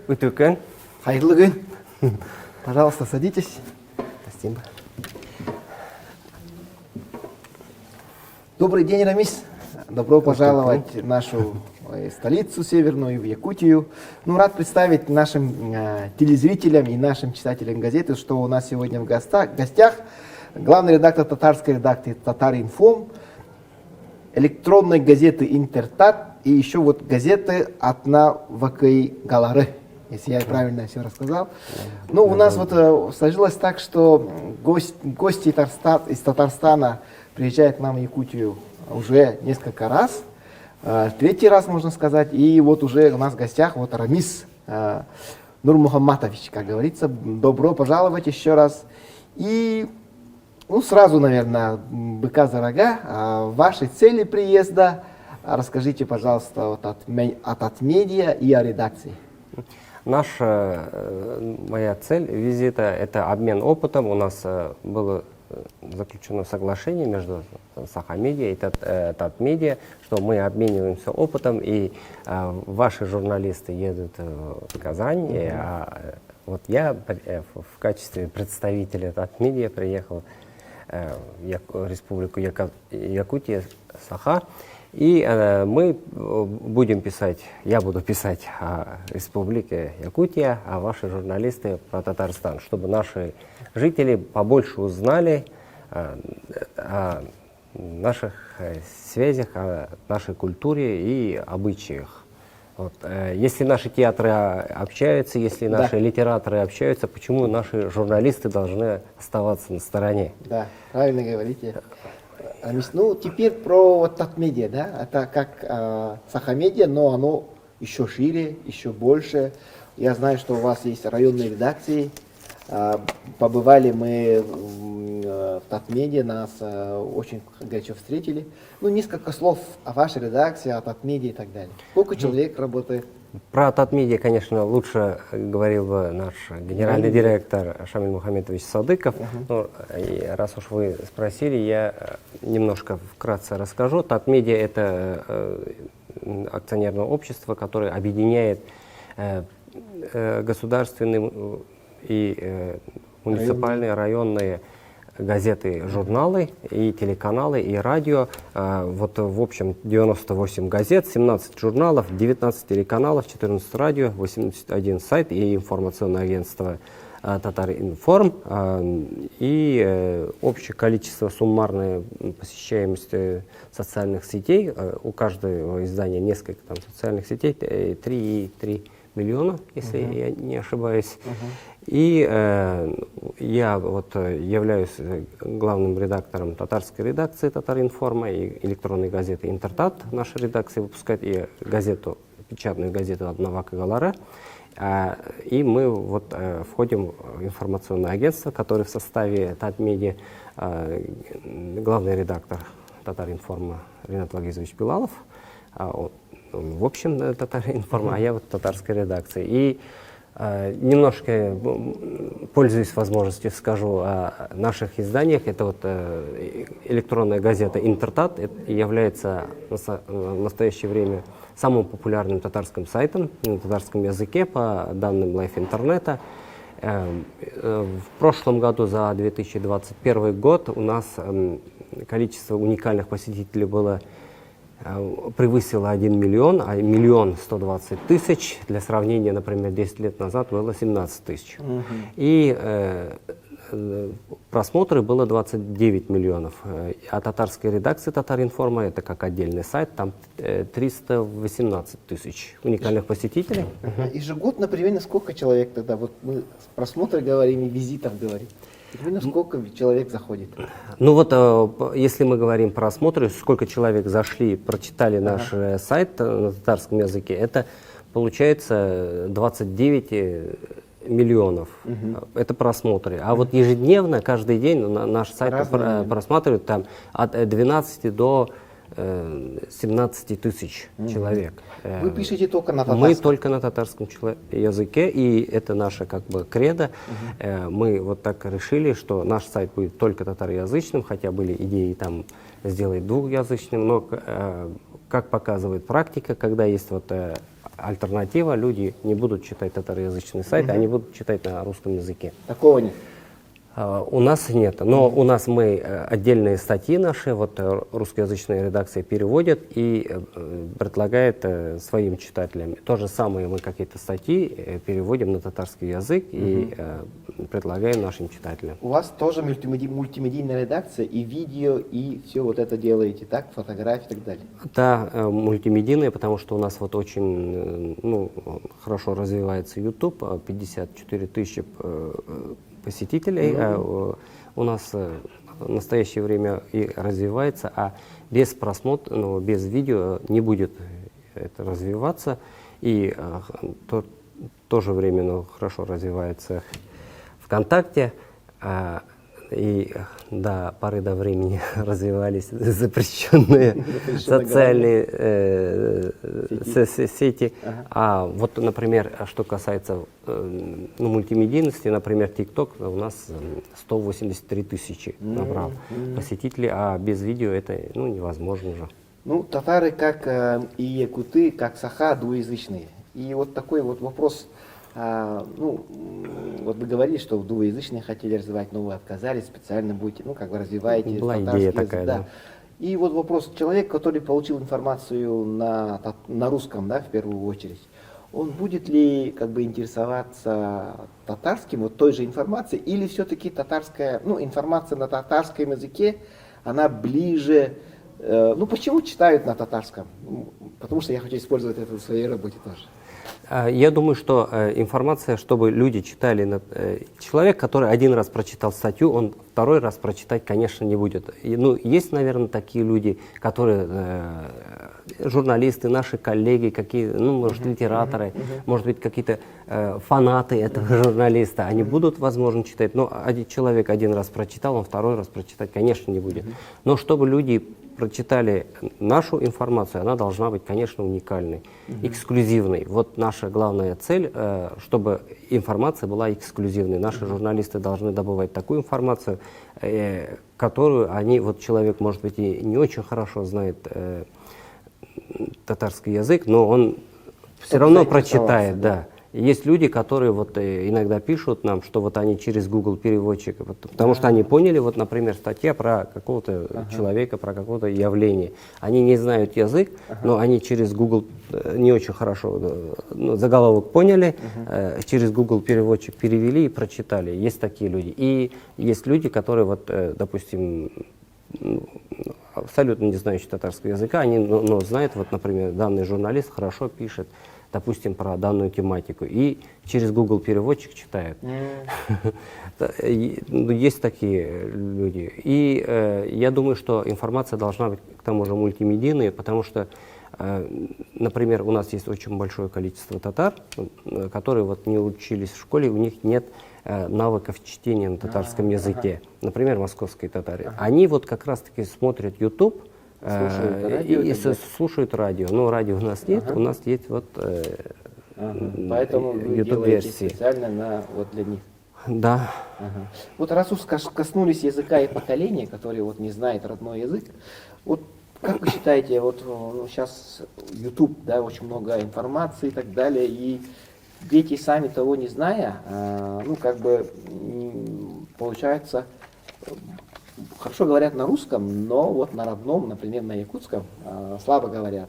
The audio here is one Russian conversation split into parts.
Утюкен. Хайрлы күн. Пожалуйста, садитесь. Спасибо. Добрый день, Рамис. Добро пожаловать в нашу столицу северную, в Якутию. Ну, рад представить нашим телезрителям и нашим читателям газеты, что у нас сегодня в гостях главный редактор татарской редакции «Татар-Информ», электронной газеты «Интертат» и еще вот газеты «Атна Вакай Галары», если я правильно все рассказал. Ну, у нас вот сложилось так, что гости из Татарстана приезжают к нам в Якутию уже несколько раз. Третий раз, можно сказать. И вот уже у нас в гостях вот Рамис Нурмухамматович, как говорится. Добро пожаловать еще раз. И ну, сразу, наверное, быка за рога. Ваши цели приезда расскажите, пожалуйста, вот от Атмедиа и о редакции. Моя цель визита – это обмен опытом. У нас было заключено соглашение между Сахамедиа и Татмедиа, что мы обмениваемся опытом, и ваши журналисты едут в Казань, а вот я в качестве представителя Татмедиа приехал в Республику Якутия, Саха, и мы будем писать, я буду писать о Республике Якутия, а ваши журналисты про Татарстан, чтобы наши жители побольше узнали о наших связях, о нашей культуре и обычаях. Вот. Если наши театры общаются, если наши литераторы общаются, почему наши журналисты должны оставаться на стороне? Да, правильно говорите. Ну, теперь про вот Татмедиа, да, это как Сахамедиа, но оно еще шире, еще больше. Я знаю, что у вас есть районные редакции. Побывали мы в Татмедиа, нас очень горячо встретили. Ну, несколько слов о вашей редакции, о Татмедиа и так далее. Сколько человек работает? Про Татмедиа, конечно, лучше говорил бы наш генеральный директор Шамиль Мухаммедович Садыков. Ну, и раз уж вы спросили, я немножко вкратце расскажу. Татмедиа – это акционерное общество, которое объединяет государственные и муниципальные, районные газеты, журналы и телеканалы и радио. Вот в общем 98 газет, 17 журналов, 19 телеканалов, 14 радио, 81 сайт и информационное агентство Татар-Информ. И общее количество, суммарная посещаемость социальных сетей. У каждого издания несколько там социальных сетей, 3,3 миллиона, если я не ошибаюсь. И я вот являюсь главным редактором татарской редакции «Татар-Информа» и электронной газеты «Интертат». Наша редакция выпускает и газету, печатную газету «Атна Вакай Галары». И мы вот входим в информационное агентство, которое в составе Татмедиа, главный редактор «Татар-Информа» Ринат Вагизович Билалов. В общем, Татар-Информ, а я вот татарской редакции. И немножко, пользуясь возможностью, скажу о наших изданиях. Это вот электронная газета «Интертат» является в настоящее время самым популярным татарским сайтом на татарском языке по данным Life Интернета. В прошлом году, за 2021 год, у нас количество уникальных посетителей было превысило 1 миллион, а 1 120 000. Для сравнения, например, 10 лет назад было 17 тысяч. И просмотры было 29 миллионов. А татарской редакции «Татар-Информа» это как отдельный сайт, там 318 тысяч уникальных посетителей. Ежегодно примерно сколько человек тогда? Вот мы просмотры говорим и визитов говорим. Примерно сколько человек заходит? Ну вот, если мы говорим про просмотры, сколько человек зашли, прочитали наш сайт на татарском языке, это получается 29 миллионов. Это просмотры. А вот ежедневно, каждый день наш сайт просматривают там от 12 до 17 тысяч человек. Вы пишете только на татарском? Мы только на татарском языке, и это наша как бы кредо. Мы вот так решили, что наш сайт будет только татароязычным, хотя были идеи там сделать двухязычным, но как показывает практика, когда есть вот альтернатива, люди не будут читать татароязычные сайты, они будут читать на русском языке. Такого нет. У нас нет, но у нас мы отдельные статьи наши, вот русскоязычная редакция переводит и предлагает своим читателям. То же самое мы какие-то статьи переводим на татарский язык и предлагаем нашим читателям. У вас тоже мультимедийная редакция, и видео, и все вот это делаете, так? Фотографии и так далее. Да, мультимедийные, потому что у нас вот очень хорошо развивается YouTube, 54 тысячи посетителей у нас в настоящее время и развивается, а без просмотра, без видео не будет это развиваться, и в то же время хорошо развивается ВКонтакте, и до поры до времени развивались запрещенные социальные сети. А вот, например, что касается мультимедийности, например, TikTok у нас 183 тысячи набрал посетителей, а без видео это невозможно уже. Ну, татары, как и якуты, как саха, двуязычные. И вот такой вот вопрос. Вот вы говорили, что двуязычные хотели развивать, но вы отказались, специально будете, развиваете Была татарский идея язык, такая, да. И вот вопрос, человек, который получил информацию на русском, да, в первую очередь, он будет ли интересоваться татарским, вот той же информацией, или все-таки татарская, информация на татарском языке, она ближе, почему читают на татарском? Потому что я хочу использовать это в своей работе тоже. Я думаю, что информация, чтобы люди читали, человек, который один раз прочитал статью, он второй раз прочитать, конечно, не будет. Есть, наверное, такие люди, которые, журналисты, наши коллеги, может, литераторы, может быть, какие-то фанаты этого журналиста, они будут, возможно, читать, но человек один раз прочитал, он второй раз прочитать, конечно, не будет. Но чтобы люди прочитали нашу информацию, она должна быть, конечно, уникальной, эксклюзивной. Вот наша главная цель, чтобы информация была эксклюзивной. Наши журналисты должны добывать такую информацию, которую человек, может быть, и не очень хорошо знает татарский язык, но он все равно прочитает, да. Есть люди, которые иногда пишут нам, что они через Google переводчик, потому что они поняли, например, статья про какого-то человека, про какое-то явление. Они не знают язык, но они через Google не очень хорошо заголовок поняли, через Google переводчик перевели и прочитали. Есть такие люди. И есть люди, которые, допустим, абсолютно не знающие татарского языка, они знают, например, данный журналист хорошо пишет, допустим, про данную тематику, и через Google переводчик читают. Есть такие люди. И я думаю, что информация должна быть, к тому же, мультимедийной, потому что, например, у нас есть очень большое количество татар, которые не учились в школе, у них нет навыков чтения на татарском языке. Например, московские татары. Они как раз-таки смотрят YouTube, слушают радио. Но радио у нас нет, у нас есть Поэтому вы делаете специально для них. Да. Вот раз уж коснулись языка и поколения, которые не знает родной язык, как вы считаете, сейчас YouTube, да, очень много информации и так далее, и дети сами того не зная, получается, хорошо говорят на русском, но на родном, например, на якутском, слабо говорят.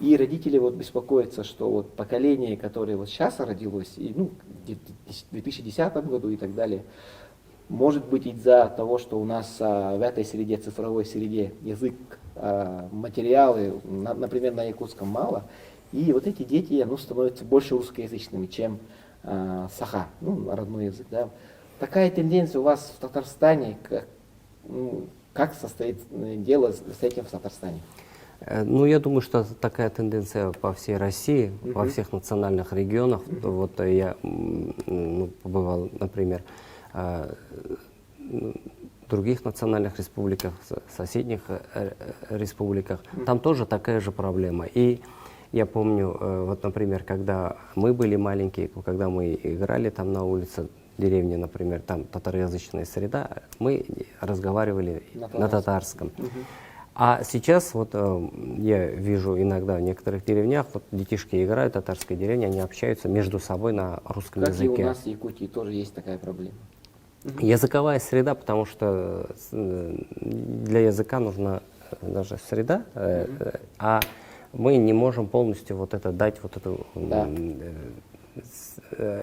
И родители беспокоятся, что поколение, которое сейчас родилось, и, в 2010 году и так далее, может быть из-за того, что у нас в этой среде, цифровой среде, язык, материалы, например, на якутском мало, и эти дети становятся больше русскоязычными, чем саха, родной язык. Да. Такая тенденция у вас в Татарстане, как состоит дело с этим в Татарстане? Я думаю, что такая тенденция по всей России, во всех национальных регионах. Я побывал, например, в других национальных республиках, соседних республиках. Там тоже такая же проблема. И я помню, например, когда мы были маленькие, когда мы играли там на улице, деревне, например, там татароязычная среда, мы разговаривали на татарском. А сейчас вот я вижу иногда в некоторых деревнях, вот детишки играют в татарской деревне, они общаются между собой на русском Как и у языке. нас в Якутии тоже есть такая проблема. Языковая среда, потому что для языка нужна даже среда, а мы не можем полностью вот это дать, вот эту... Да.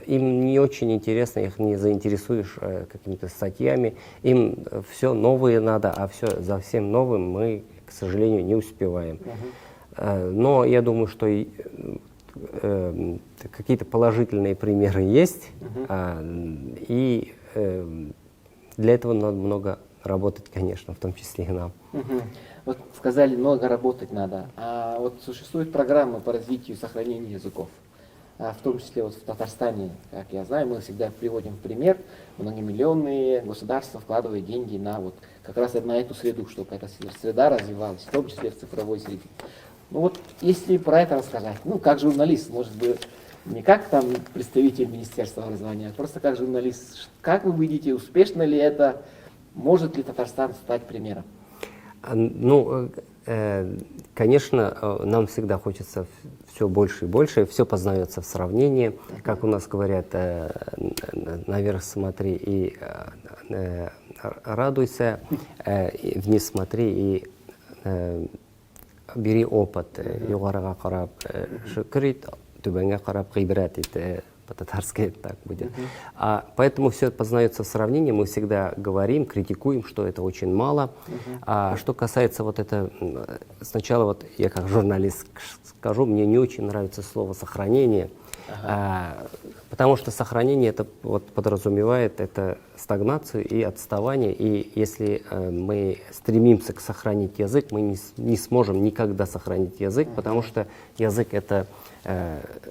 Им не очень интересно, их не заинтересуешь какими-то статьями, им все новое надо, а все за всем новым мы, к сожалению, не успеваем. Но я думаю, что какие-то положительные примеры есть, и для этого надо много работать, конечно, в том числе и нам. Вот сказали, много работать надо. А вот существуют программы по развитию и сохранению языков. В том числе вот в Татарстане, как я знаю, мы всегда приводим в пример, многомиллионные государства вкладывают деньги на вот как раз на эту среду, чтобы эта среда развивалась, в том числе в цифровой среде. Ну вот, если про это рассказать, ну, как журналист, может быть, не как там представитель Министерства образования, а просто как журналист, как вы видите, успешно ли это, может ли Татарстан стать примером? Ну, конечно, нам всегда хочется все больше и больше, все познается в сравнении, как у нас говорят, наверх смотри и радуйся, вниз смотри и бери опыт, югарыга карап шүкір ит, түбәнгә карап гыйбрәт ит, по-татарски так будет. Поэтому все познается в сравнении, мы всегда говорим, критикуем, что это очень мало. А что касается вот это, сначала вот я как журналист скажу, мне не очень нравится слово «сохранение», потому что сохранение это вот подразумевает это стагнацию и отставание, и если мы стремимся сохранить язык, мы не сможем никогда сохранить язык, потому что язык это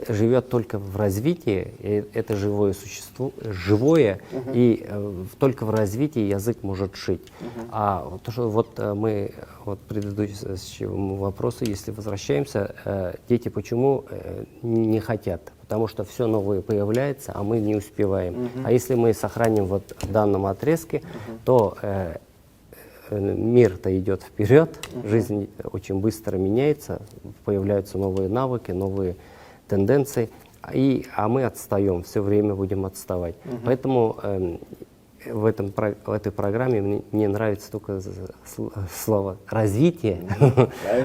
живет только в развитии, и это живое существо, живое, и только в развитии язык может жить. А то, что вот мы вот к предыдущему вопросу, если возвращаемся, дети почему не хотят? Потому что все новое появляется, а мы не успеваем. А если мы сохраним вот в данном отрезке, то мир-то идет вперед, жизнь очень быстро меняется, появляются новые навыки, новые тенденции, а мы отстаем, все время будем отставать. Поэтому в этой программе мне нравится только слово «развитие»,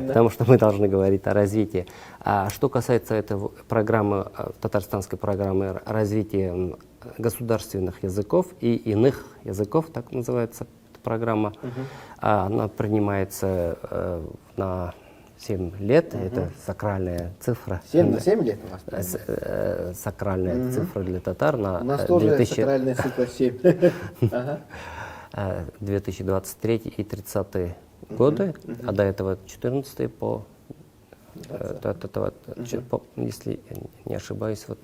потому что мы должны говорить о развитии. А что касается этой программы, татарстанской программы развития государственных языков и иных языков, так называется программа, она принимается на 7 лет, это сакральная цифра. 7 на 7 лет у вас? Сакральная цифра для татар на у нас тоже сакральная цифра 7. 2023 и 30 годы, а до этого 14 по, если не ошибаюсь, вот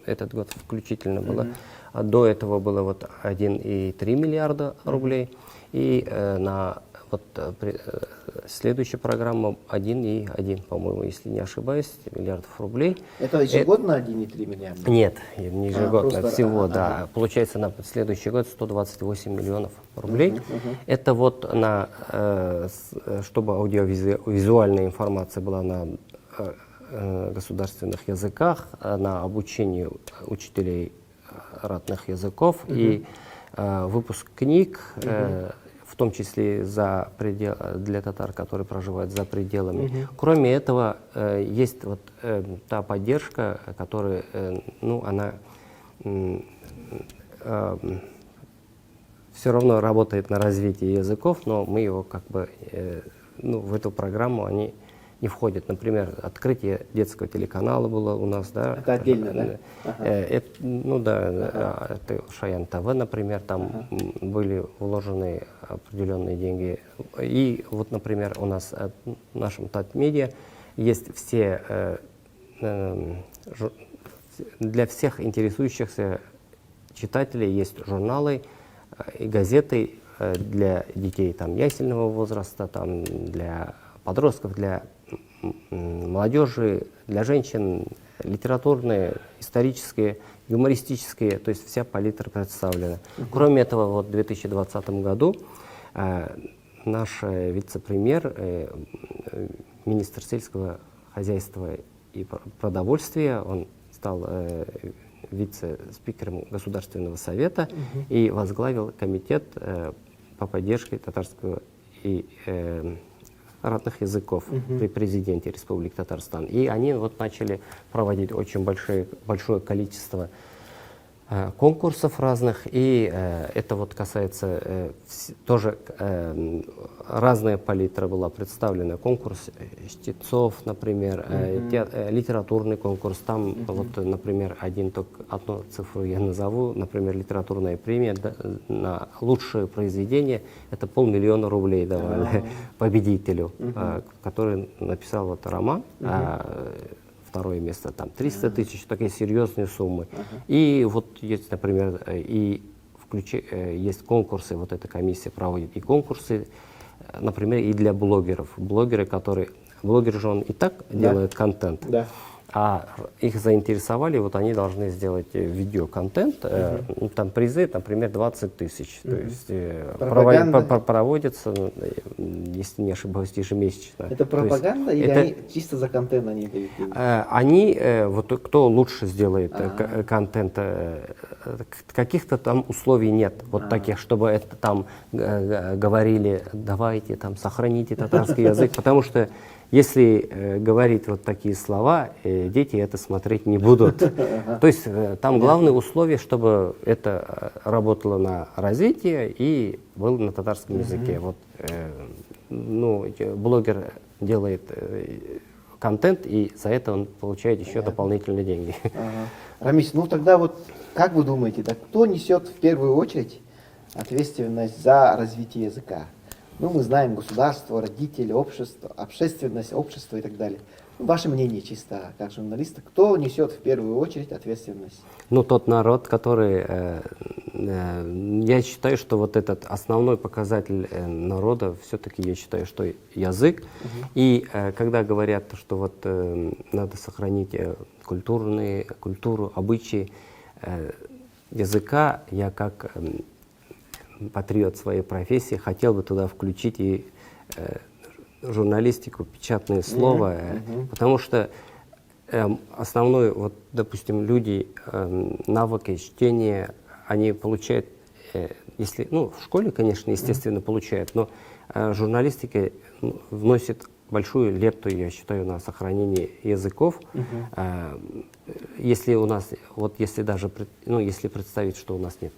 этот год включительно было. А до этого было вот 1,3 миллиарда рублей, и на вот следующая программа 1,1, по-моему, если не ошибаюсь, миллиардов рублей. Это ежегодно 1,3 миллиарда? Нет, не ежегодно, просто, всего, да. Получается на следующий год 128 миллионов рублей. Это вот на, чтобы аудиовизуальная информация была на государственных языках, на обучение учителей родных языков и выпуск книг, в том числе для татар, которые проживают за пределами. Кроме этого, есть вот та поддержка, которая, ну, она все равно работает на развитие языков, но мы его как бы, ну, в эту программу они не входят. Например, открытие детского телеканала было у нас, да. Это отдельно, да? Ну да, это Шаян ТВ, например, там были вложены определенные деньги. И вот, например, у нас в нашем Татмедиа есть все, для всех интересующихся читателей есть журналы и газеты для детей там ясельного возраста, там для подростков, для молодежи, для женщин, литературные, исторические, юмористические, то есть вся палитра представлена. Кроме этого, вот в 2020 году наш вице-премьер, министр сельского хозяйства и продовольствия, он стал вице-спикером Государственного совета и возглавил комитет по поддержке татарского и родных языков при президенте Республики Татарстан. И они вот начали проводить очень большое количество конкурсов разных, и это вот касается тоже разная палитра была представлена. Конкурс чтецов, например, литературный конкурс. Там вот, например, одну цифру я назову, например, литературная премия на лучшее произведение, это 500 000 рублей давали победителю, который написал вот роман. Второе место, там 300 000, такие серьезные суммы. И вот есть, например, есть конкурсы, вот эта комиссия проводит и конкурсы, например, и для блогеров. Блогеры же он и так делает контент, а их заинтересовали, вот они должны сделать видеоконтент, ну, там призы, например, 20 000. То есть проводится, если не ошибаюсь, ежемесячно. Это пропаганда или они чисто за контент они дают? Они, вот кто лучше сделает контент, каких-то там условий нет, вот таких, чтобы это там говорили, давайте там сохраните татарский язык, потому что если говорить вот такие слова, дети это смотреть не будут. То есть там главное условие, чтобы это работало на развитие и было на татарском языке. Вот, ну, блогер делает контент, и за это он получает еще дополнительные деньги. Рамис, ну тогда вот как вы думаете, да, кто несет в первую очередь ответственность за развитие языка? Ну, мы знаем государство, родители, общество, общественность, общество и так далее. Ну, ваше мнение чисто, как журналиста, кто несет в первую очередь ответственность? Ну, тот народ, который... я считаю, что вот этот основной показатель народа, все-таки я считаю, что язык. И когда говорят, что вот надо сохранить культуру, обычаи языка, я как... патриот своей профессии, хотел бы туда включить и журналистику, печатное слово, потому что основной, вот, допустим, люди, навыки чтения, они получают, если, ну, в школе, конечно, естественно, получают, но журналистика вносит большую лепту, я считаю, на сохранение языков. Если у нас, вот если даже, ну, если представить, что у нас нет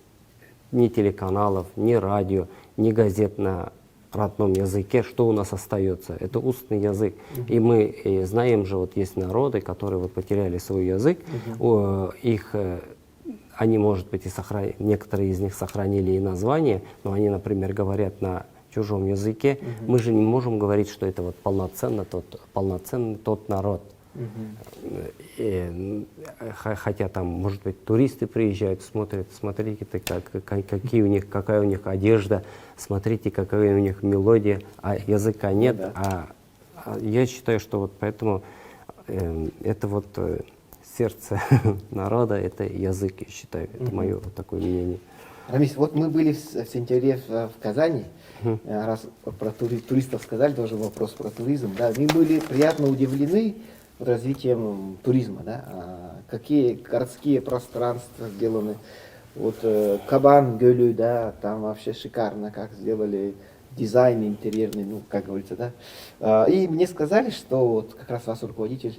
ни телеканалов, ни радио, ни газет на родном языке, что у нас остается? Это устный язык. И мы знаем же, вот есть народы, которые вот потеряли свой язык, они, может быть, некоторые из них сохранили и название, но они, например, говорят на чужом языке. Мы же не можем говорить, что это вот полноценный тот народ. Хотя там, может быть, туристы приезжают, смотрят, смотрите, какая у них одежда, смотрите, какая у них мелодия, а языка нет. Я считаю, что вот поэтому это вот сердце народа, это язык, я считаю, это мое вот такое мнение. Рамис, вот мы были в сентябре в Казани, раз про туристов сказали, тоже вопрос про туризм, да, мы были приятно удивлены развитием туризма, да, какие городские пространства сделаны, вот Кабан Гölü, да, там вообще шикарно, как сделали дизайн интерьерный, ну, как говорится, да, и мне сказали, что вот как раз ваш руководитель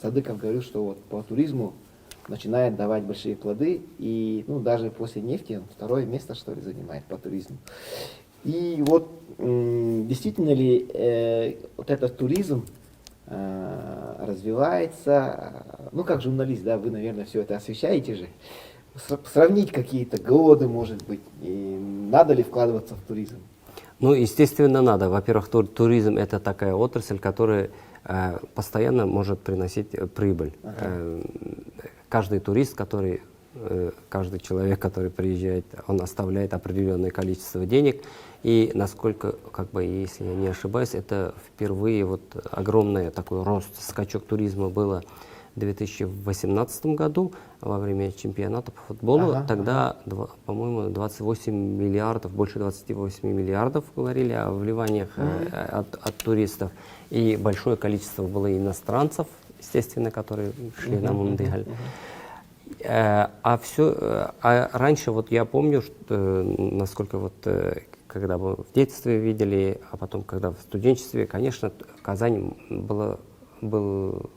Садыков говорил, что вот по туризму начинает давать большие плоды, и, ну, даже после нефти он второе место, что ли, занимает по туризму. И вот действительно ли вот этот туризм развивается, ну, как журналист, да, вы, наверное, все это освещаете же, сравнить какие-то годы, может быть, и надо ли вкладываться в туризм? Ну, естественно, надо. Во-первых, туризм – это такая отрасль, которая постоянно может приносить прибыль. Каждый турист, каждый человек, который приезжает, он оставляет определенное количество денег. И насколько, как бы, если я не ошибаюсь, это впервые вот огромный такой рост, скачок туризма было в 2018 году во время чемпионата по футболу. Тогда, по-моему, 28 миллиардов, больше 28 миллиардов говорили о вливаниях от туристов. И большое количество было иностранцев, естественно, которые шли на Мундиаль. А раньше вот я помню, что, насколько вот когда мы в детстве видели, а потом когда в студенчестве, конечно, Казань был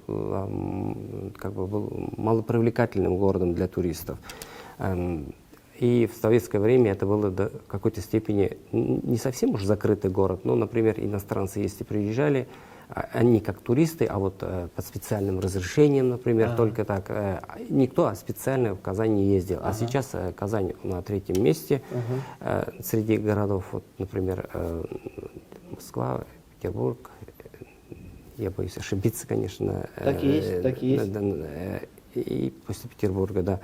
малопривлекательным городом для туристов. И в советское время это было до какой-то степени не совсем уж закрытый город, но, например, иностранцы, если приезжали, они как туристы, а вот под специальным разрешением, например, только так. Никто специально в Казань не ездил. А сейчас Казань на 3-м месте среди городов, вот, например, Москва, Петербург. Я боюсь ошибиться, конечно. Так и есть, так и есть. И после Петербурга, да.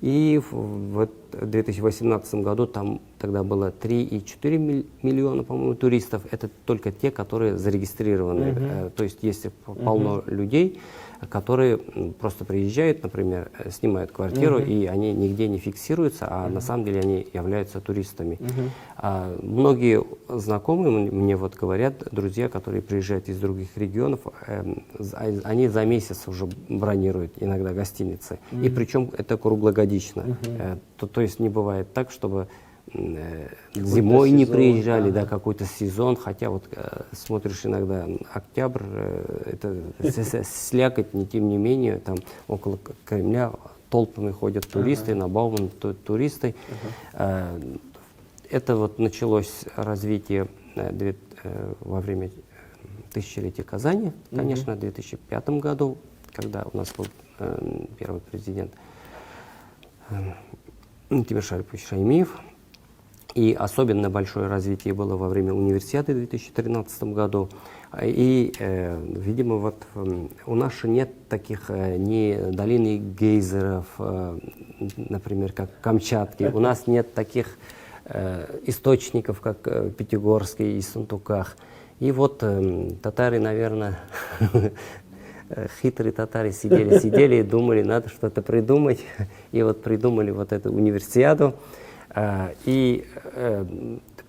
И в 2018 году там тогда было 3,4 миллиона, по-моему, туристов. Это только те, которые зарегистрированы. То есть есть полно людей, которые просто приезжают, например, снимают квартиру, и они нигде не фиксируются, а на самом деле они являются туристами. Многие знакомые мне вот говорят, друзья, которые приезжают из других регионов, они за месяц уже бронируют иногда гостиницы. И причем это круглогодично. То есть не бывает так, чтобы зимой не приезжали, да, какой-то сезон, хотя вот смотришь иногда октябрь, это слякоть, но тем не менее, там около Кремля толпами ходят туристы, на Бауман туристы. Это вот началось развитие во время тысячелетия Казани, конечно, в 2005 году, когда у нас был первый президент Тимур Шарипович Шаймиев. И особенно большое развитие было во время универсиады в 2013 году. И, видимо, вот у нас же нет таких ни долины гейзеров, например, как в Камчатке. У нас нет таких источников, как в Пятигорске и Сундуках. И вот татары, наверное, хитрые татары сидели и думали, надо что-то придумать. И вот придумали вот эту универсиаду. И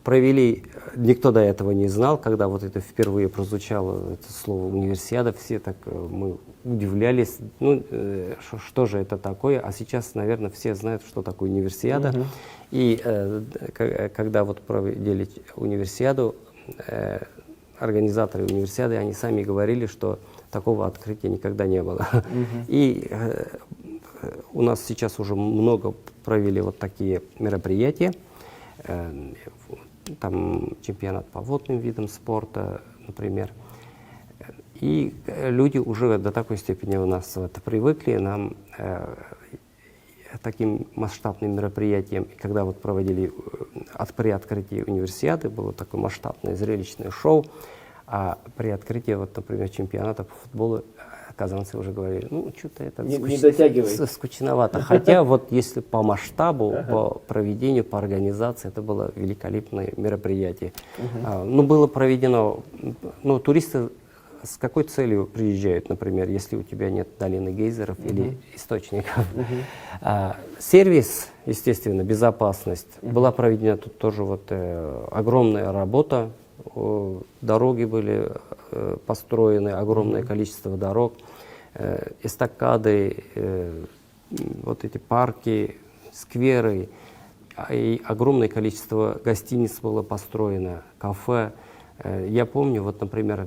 провели, никто до этого не знал, когда вот это впервые прозвучало, это слово универсиада, все так, мы удивлялись, ну, что же это такое, а сейчас, наверное, все знают, что такое универсиада. И когда вот провели универсиаду, организаторы универсиады, они сами говорили, что такого открытия никогда не было. И у нас сейчас уже много провели вот такие мероприятия. Там чемпионат по водным видам спорта, например. И люди уже до такой степени у нас это привыкли. Нам таким масштабным мероприятием, когда вот проводили при открытии универсиады, было такое масштабное зрелищное шоу. А при открытии, вот, например, чемпионата по футболу, казанцы уже говорили, ну, что-то это не дотягивает. Скучновато. Хотя вот если по масштабу, по проведению, по организации, это было великолепное мероприятие. Ну, было проведено, ну, туристы с какой целью приезжают, например, если у тебя нет долины гейзеров или источников? Сервис, естественно, безопасность. Была проведена тут тоже вот огромная работа. Дороги были построены, огромное количество дорог, эстакады, вот эти парки, скверы, и огромное количество гостиниц было построено, кафе. Я помню, вот, например,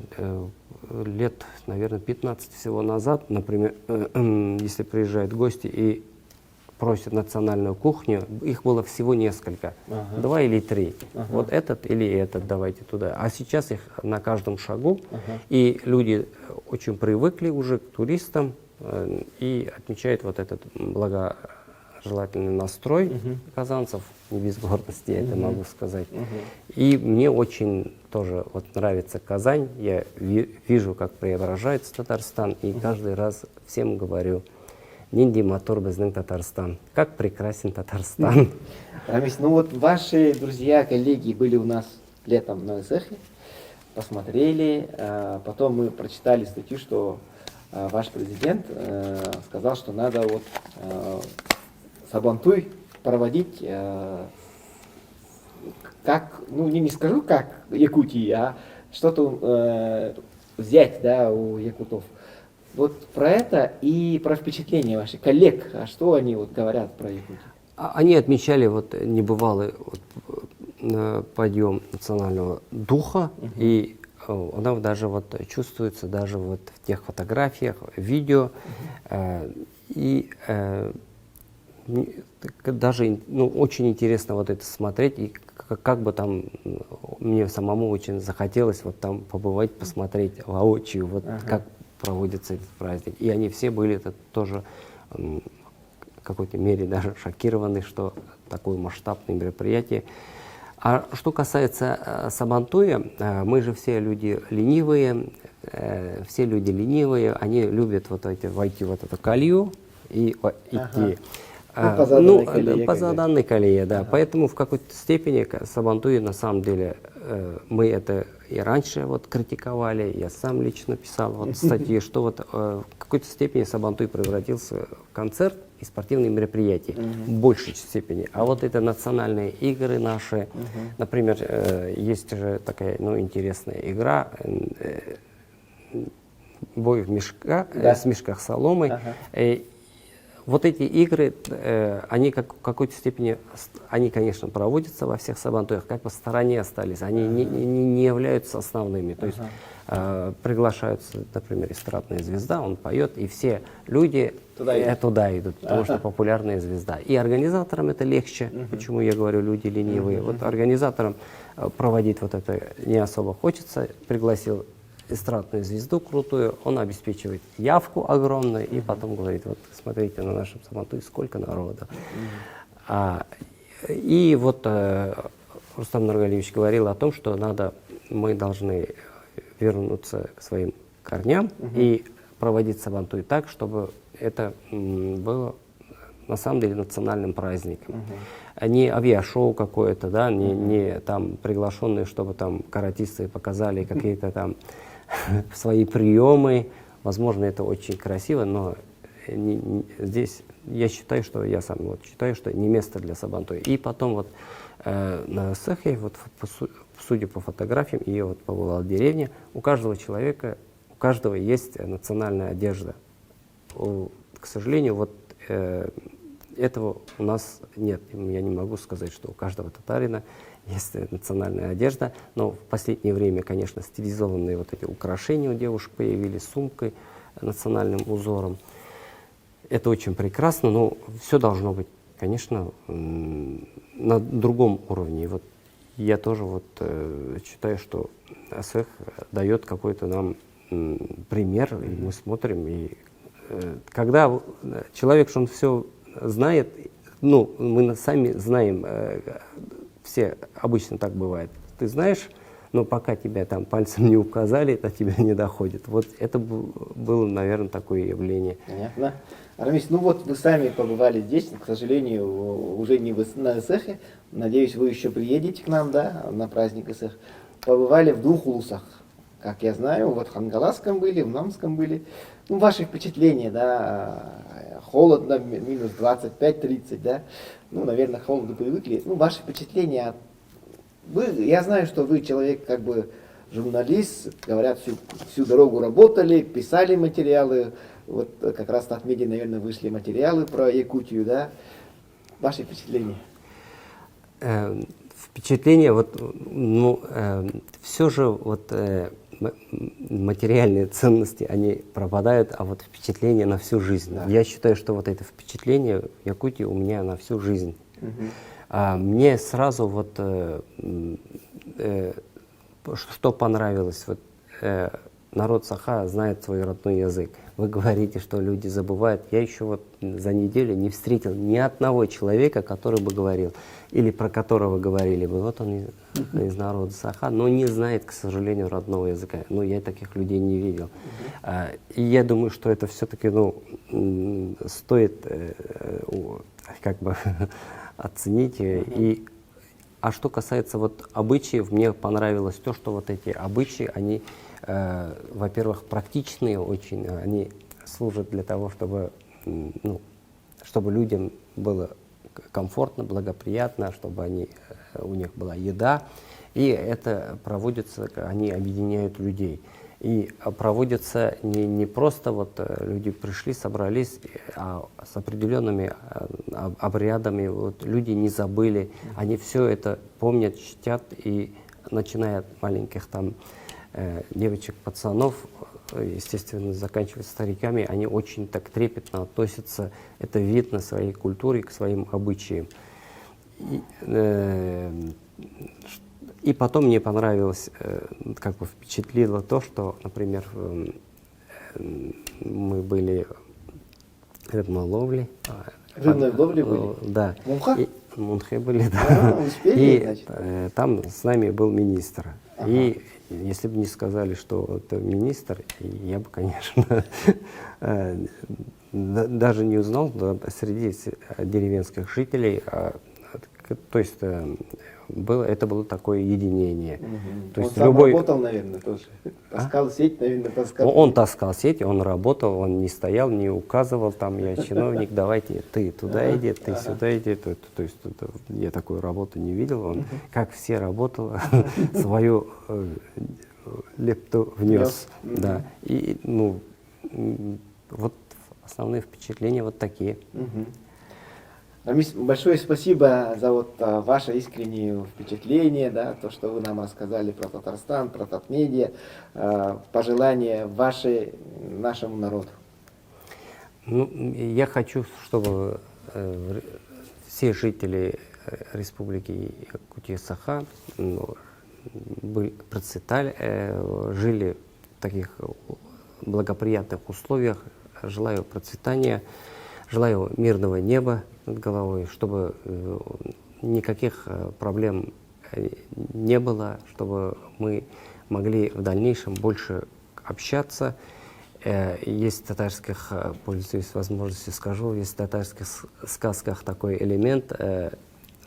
лет, наверное, 15 всего назад, например, если приезжают гости и просят национальную кухню, их было всего несколько, 2 или 3. Вот этот или этот, давайте туда. А сейчас их на каждом шагу, и люди очень привыкли уже к туристам и отмечают вот этот благожелательный настрой казанцев, не без гордости, это могу сказать. И мне очень тоже вот нравится Казань, я вижу, как преображается Татарстан, и каждый раз всем говорю: Нинди Матур Безнын Татарстан. Как прекрасен Татарстан. Рамис, ну вот ваши друзья, коллеги были у нас летом на ИСЭХе, посмотрели, потом мы прочитали статью, что ваш президент сказал, что надо вот Сабантуй проводить как, ну не скажу как Якутии, а что-то взять, да, у якутов. Вот про это и про впечатления ваших коллег, а что они вот говорят про Якутию? Они отмечали вот небывалый подъем национального духа, и она даже вот чувствуется даже вот в тех фотографиях, видео, и даже ну, очень интересно вот это смотреть, и как бы там мне самому очень захотелось вот там побывать, посмотреть воочию, вот как проводится этот праздник. И они все были это тоже в какой-то мере даже шокированы, что такое масштабное мероприятие. А что касается Сабантуя, мы же все люди ленивые, они любят вот войти в вот эту колею и идти. По заданной колее, да. Поэтому в какой-то степени Сабантуй, на самом деле, мы это и раньше вот критиковали, я сам лично писал вот статьи, что вот в какой-то степени Сабантуй превратился в концерт и спортивные мероприятия в большей степени. А вот это национальные игры наши, например, есть же такая, ну, интересная игра, бой в мешках, с мешках соломы. Вот эти игры, они в какой-то степени, они, конечно, проводятся во всех Сабантуях, как бы в стороне остались, они не являются основными. То есть приглашаются, например, эстрадная звезда, он поет, и все люди туда идут, потому что популярная звезда. И организаторам это легче, почему я говорю, люди ленивые. Вот организаторам проводить вот это не особо хочется, пригласил эстрадную звезду крутую, он обеспечивает явку огромную и потом говорит, вот смотрите на нашем Сабантуе сколько народа. И вот Рустам Нургалиевич говорил о том, что мы должны вернуться к своим корням и проводить Сабантуй так, чтобы это было на самом деле национальным праздником. Не авиашоу какое-то, да, не там приглашенные, чтобы там каратисты показали какие-то там свои приемы. Возможно, это очень красиво, но здесь я считаю, что я сам вот считаю, что не место для Сабантуя. И потом вот на Сехе, вот судя по фотографиям, я вот побывал в деревне, у каждого человека, у каждого есть национальная одежда. К сожалению, вот этого у нас нет. Я не могу сказать, что у каждого татарина есть национальная одежда, но в последнее время, конечно, стилизованные вот эти украшения у девушек появились, сумкой, национальным узором. Это очень прекрасно, но все должно быть, конечно, на другом уровне. Вот я тоже вот считаю, что АСЭХ дает какой-то нам пример, и мы смотрим, и когда человек, что он все знает, ну, мы сами знаем, все обычно так бывает. Ты знаешь, но пока тебя там пальцем не указали, до тебя не доходит. Вот это было, наверное, такое явление. Понятно. Рамис, ну вот вы сами побывали здесь, к сожалению, уже не на АСЭХе. Надеюсь, вы еще приедете к нам, да, на праздник АСЭХ. Побывали в 2 улусах, как я знаю, вот в Хангаласском были, в Намском были. Ну, ваши впечатления, да, холодно, минус 25-30, да, ну, наверное, к холоду привыкли. Ну, ваши впечатления, я знаю, что вы человек, как бы, журналист, говорят, всю дорогу работали, писали материалы, вот как раз на Ахмеде, наверное, вышли материалы про Якутию, да, ваши впечатления? Впечатления, вот, ну, все же, вот, материальные ценности, они пропадают, а вот впечатление на всю жизнь. Да. Я считаю, что вот это впечатление в Якутии у меня на всю жизнь. Мне сразу вот, что понравилось, вот, народ Саха знает свой родной язык. Вы говорите, что люди забывают. Я еще вот за неделю не встретил ни одного человека, который бы говорил, или про которого говорили бы, вот он из народа Саха, но не знает, к сожалению, родного языка. Ну, я таких людей не видел. И я думаю, что это все-таки, ну, стоит как бы оценить. А что касается вот обычаев, мне понравилось то, что вот эти обычаи, они во-первых, практичные очень, они служат для того, чтобы, ну, чтобы людям было комфортно, благоприятно, чтобы у них была еда. И это проводится, они объединяют людей. И проводится не просто вот люди пришли, собрались, а с определенными обрядами. Вот, люди не забыли, они все это помнят, чтят, и начиная от маленьких там девочек, пацанов, естественно, заканчивая стариками, они очень так трепетно относятся, это видно своей культуре, к своим обычаям. И потом мне понравилось, как бы впечатлило то, что, например, мы были в рыбной ловле. Рыбной ловле были? Да. Мунха? Мунхе были, да. Успели, И значит? там с нами был министр. И если бы не сказали, что это министр, я бы, конечно, даже не узнал среди деревенских жителей. То есть это было такое единение. То есть Он сам работал, наверное, тоже. Таскал сеть, наверное, таскал. Он таскал сеть, он работал, он не стоял, не указывал, там, я чиновник, давайте, ты туда иди, ты сюда иди. То есть я такой работы не видел, он, как все работал, свою лепту внес. Да. И, ну, вот основные впечатления вот такие. Рамис, большое спасибо за вот ваше искреннее впечатление, да, то, что вы нам рассказали про Татарстан, про Татмедиа, пожелания ваши нашему народу. Ну, я хочу, чтобы все жители Республики Якутия-Саха процветали, жили в таких благоприятных условиях. Желаю процветания, желаю мирного неба над головой, чтобы никаких проблем не было, чтобы мы могли в дальнейшем больше общаться. Есть в татарских, пользуясь возможностью, скажу, есть в татарских сказках такой элемент.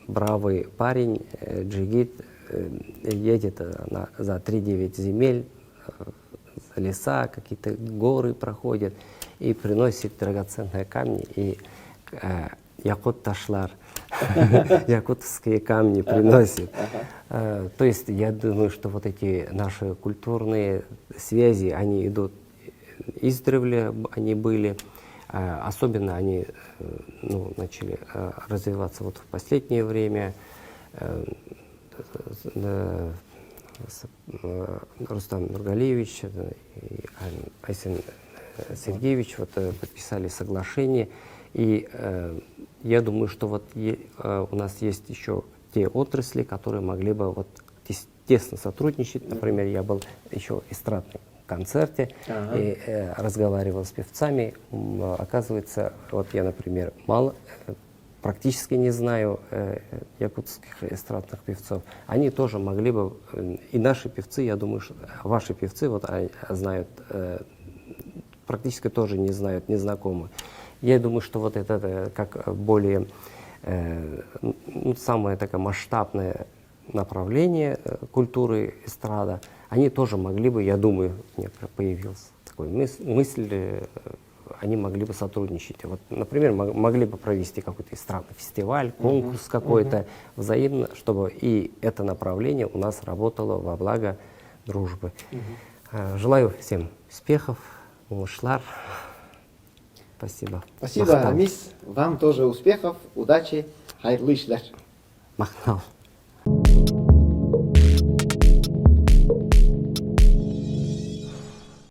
Бравый парень, джигит, едет за 3-9 земель, леса, какие-то горы проходит и приносит драгоценные камни и якут ташлар, якутские камни приносит. То есть я думаю, что вот эти наши культурные связи, они идут издревле, они были, особенно они начали развиваться вот в последнее время. Рустам Нургалиевич и Айсен Сергеевич подписали соглашение. И я думаю, что вот у нас есть еще те отрасли, которые могли бы вот тесно сотрудничать. Например, я был еще в эстрадном концерте и разговаривал с певцами. Оказывается, вот я, например, практически не знаю якутских эстрадных певцов. Они тоже могли бы, и наши певцы, я думаю, что ваши певцы вот знают, практически тоже не знают, не знакомы. Я думаю, что вот это как более самое такое масштабное направление культуры эстрада, они тоже могли бы, я думаю, появилась такая мысль, они могли бы сотрудничать. Вот, например, могли бы провести какой-то эстрадный фестиваль, конкурс какой-то взаимно, чтобы и это направление у нас работало во благо дружбы. Желаю всем успехов, умышлар. Спасибо. Спасибо, Рамис. Вам тоже успехов, удачи, хайрлы ишлар. Махнал.